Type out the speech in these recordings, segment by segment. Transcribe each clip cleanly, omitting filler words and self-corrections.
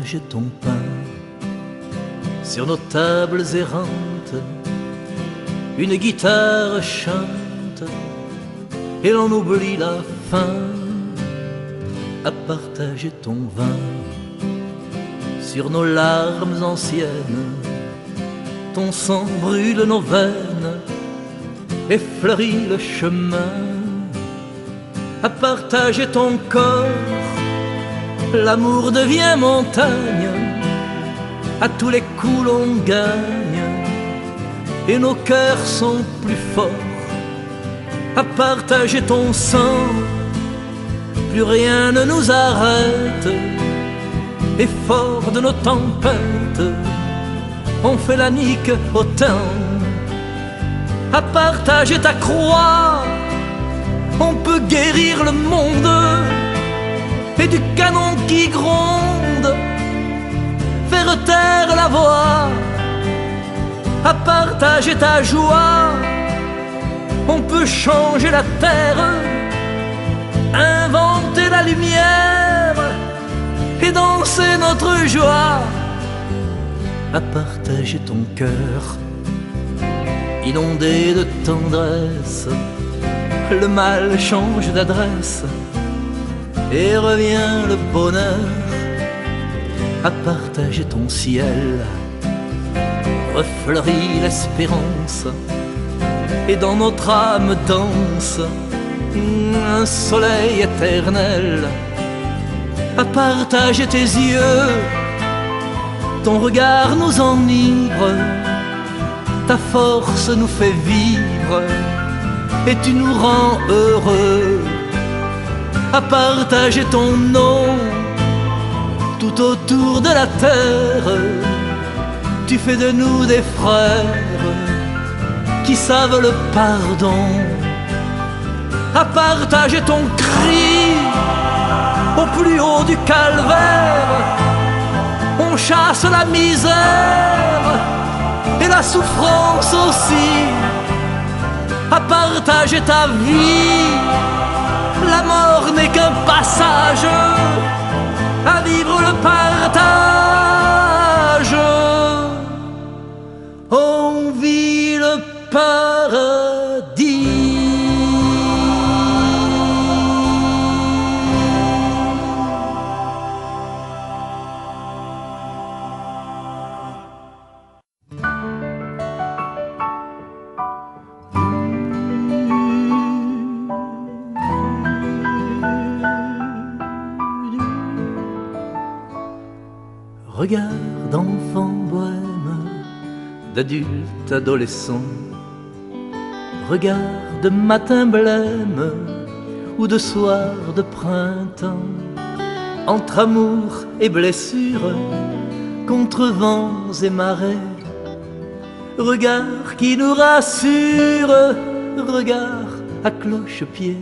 partage ton pain. Sur nos tables errantes, une guitare chante et l'on oublie la faim à partager ton vin. Sur nos larmes anciennes, ton sang brûle nos veines et fleurit le chemin. À partager ton corps, l'amour devient montagne. À tous les coups l'on gagne et nos cœurs sont plus forts. À partager ton sang, plus rien ne nous arrête. Et fort de nos tempêtes, on fait la nique au temps. À partager ta croix, on peut guérir le monde. Et du canon qui gronde, faire taire la voix. À partager ta joie, on peut changer la terre, inventer la lumière et danser notre joie. À partager ton cœur, inondé de tendresse, le mal change d'adresse et revient le bonheur. À partager ton ciel, refleurit l'espérance et dans notre âme danse un soleil éternel. À partager tes yeux, ton regard nous enivre, ta force nous fait vivre et tu nous rends heureux. À partager ton nom tout autour de la terre, tu fais de nous des frères qui savent le pardon. À partager ton cri au plus haut du calvaire, on chasse la misère et la souffrance aussi. À partager ta vie, la mort n'est qu'un passage, à vivre le partage. On vit le paradis. Regarde enfant bohème, d'adulte adolescent, regarde matin blême ou de soir de printemps, entre amour et blessure, contre vents et marées. Regard qui nous rassure, regard à cloche-pied.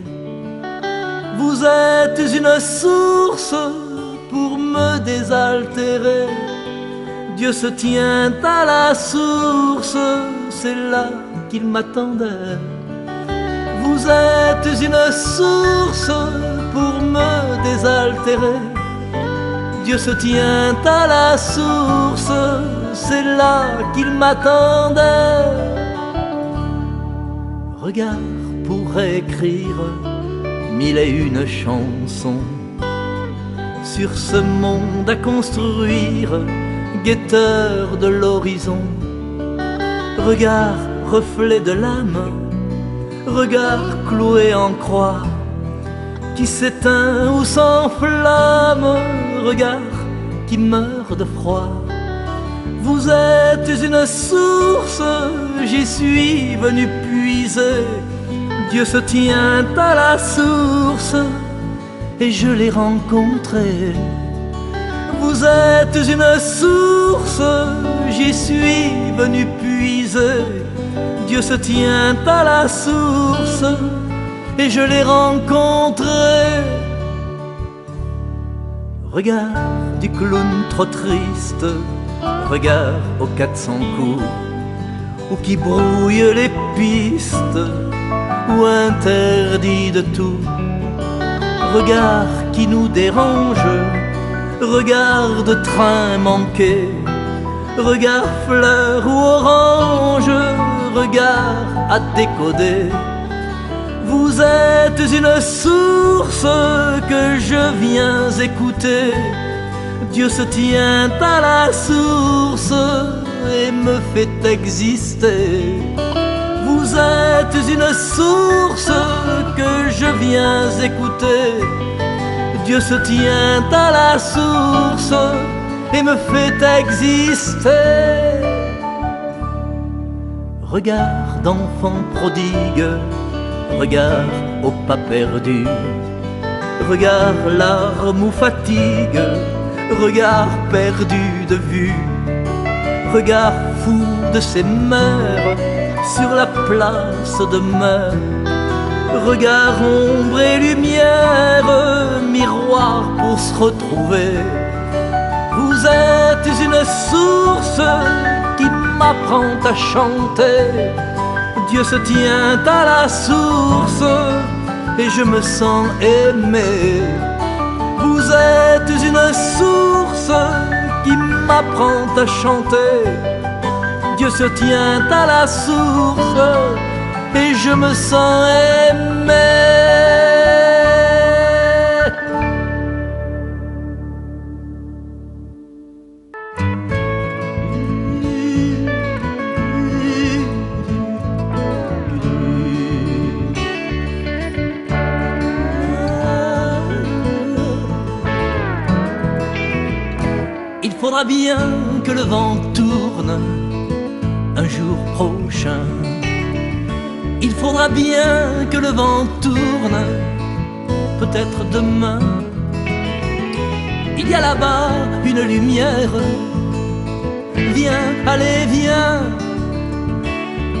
Vous êtes une source pour me désaltérer. Dieu se tient à la source, c'est là qu'il m'attendait. Vous êtes une source pour me désaltérer. Dieu se tient à la source, c'est là qu'il m'attendait. Regard pour écrire mille et une chansons sur ce monde à construire, guetteur de l'horizon. Regard reflet de l'âme, regard cloué en croix, qui s'éteint ou s'enflamme, regard qui meurt de froid. Vous êtes une source, j'y suis venu puiser. Dieu se tient à la source et je l'ai rencontré. Vous êtes une source, j'y suis venu puiser. Dieu se tient à la source et je l'ai rencontré. Regard du clown trop triste, regard aux 400 coups, ou qui brouille les pistes, ou interdit de tout. Regard qui nous dérange, regard de train manqué, regard fleur ou orange, regard à décoder. Vous êtes une source que je viens écouter. Dieu se tient à la source et me fait exister. Vous êtes une source que je viens écouter. Dieu se tient à la source et me fait exister. Regard d'enfant prodigue, regard au pas perdu, regard larme ou fatigue, regard perdu de vue, regard fou de ses mères sur la place de mer, regard ombre et lumière, miroir pour se retrouver. Vous êtes une source qui m'apprend à chanter. Dieu se tient à la source et je me sens aimé. Vous êtes une source qui m'apprend à chanter. Dieu se tient à la source et je me sens aimé. Il faudra bien que le vent tourne un jour prochain. Il faudra bien que le vent tourne, peut-être demain. Il y a là-bas une lumière. Viens, allez, viens.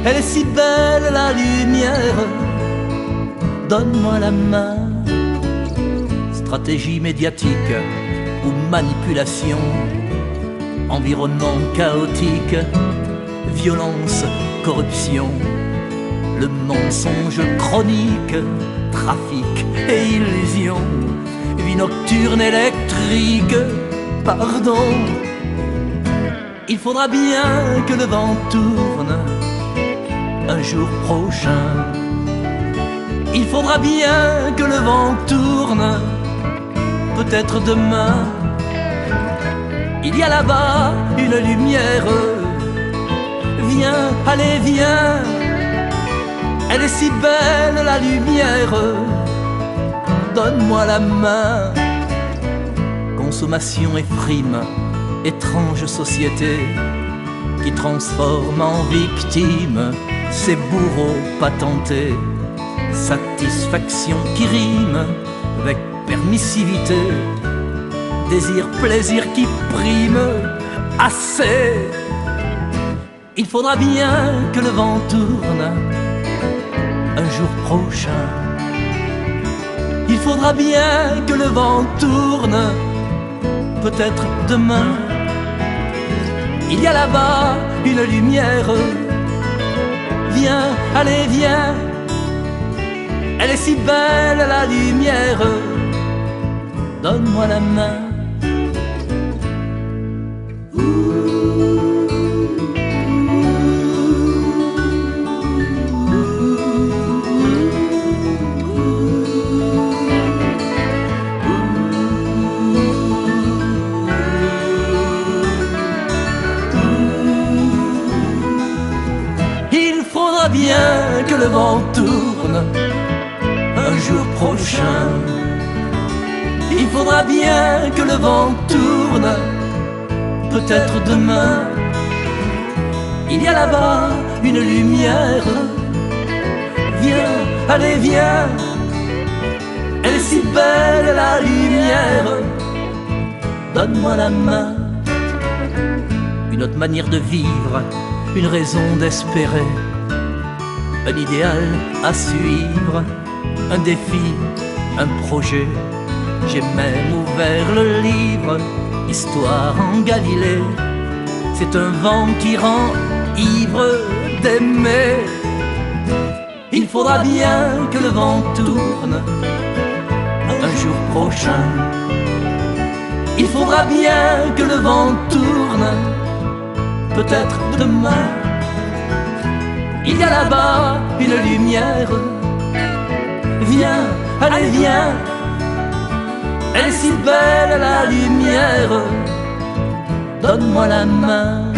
Elle est si belle la lumière. Donne-moi la main. Stratégie médiatique ou manipulation, environnement chaotique, violence, corruption, le mensonge chronique, trafic et illusion, vie nocturne électrique, pardon. Il faudra bien que le vent tourne un jour prochain. Il faudra bien que le vent tourne, peut-être demain. Il y a là-bas une lumière. Viens, allez, viens. Elle est si belle la lumière. Donne-moi la main. Consommation et frime, étrange société qui transforme en victime ces bourreaux patentés. Satisfaction qui rime avec permissivité, désir, plaisir qui prime, assez. Il faudra bien que le vent tourne un jour prochain. Il faudra bien que le vent tourne, peut-être demain. Il y a là-bas une lumière. Viens, allez, viens. Elle est si belle la lumière. Donne-moi la main. Il faudra bien que le vent tourne un jour prochain. Il faudra bien que le vent tourne, peut-être demain. Il y a là-bas une lumière. Viens, allez, viens. Elle est si belle la lumière. Donne-moi la main. Une autre manière de vivre, une raison d'espérer, un idéal à suivre, un défi, un projet. J'ai même ouvert le livre, Histoire en Galilée. C'est un vent qui rend ivre d'aimer. Il faudra bien que le vent tourne un jour prochain. Il faudra bien que le vent tourne, peut-être demain. Il y a là-bas une lumière. Viens, allez viens, elle est si belle la lumière. Donne-moi la main.